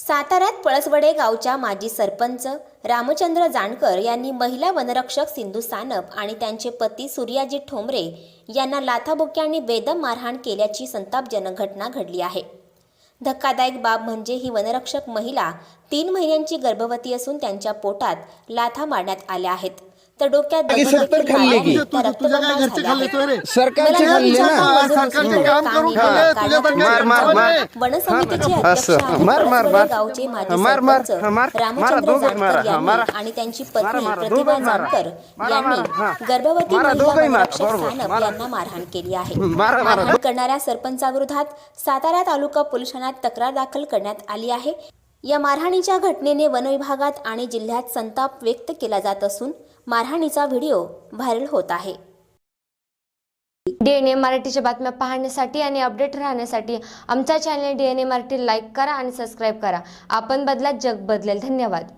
साताऱ्यात पळसवडे गावच्या माजी सरपंच रामचंद्र जानकर यांनी महिला वनरक्षक सिंधू सानप आणि त्यांचे पती सूर्याजी ठोंबरे यांना लाथाबुक्क्यांनी बेदम मारहाण केल्याची संतापजनक घटना घडली आहे। धक्कादायक बाब म्हणजे ही वनरक्षक महिला 3 महिन्यांची गर्भवती असून त्यांच्या पोटात लाथा मारण्यात आल्या आहेत, तर डोक्यात सरकारचे खाल्ले वनसमितीचे अध्यक्ष गावचे माजी सरपंच रामचंद्र जानकर यांनी आणि त्यांची पत्नी प्रतिभा जानकर यांनी गर्भवती महिला वनरक्षक सानप यांना मारहाण केली आहे। मारहाण करणाऱ्या सरपंचाविरोधात सातारा तालुका पोलीस ठाण्यात तक्रार दाखल करण्यात आली आहे। या मारहाणीच्या घटनेने वनविभागात आणि जिल्ह्यात संताप व्यक्त केला जात असून मारहाणीचा व्हिडिओ व्हायरल होत आहे। डीएनए मराठीच्या बातम्या पाहण्यासाठी आणि अपडेट राहण्यासाठी आमचा चॅनल डीएनए मराठी लाईक करा आणि सबस्क्राइब करा। आपण बदला, जग बदलेल। धन्यवाद।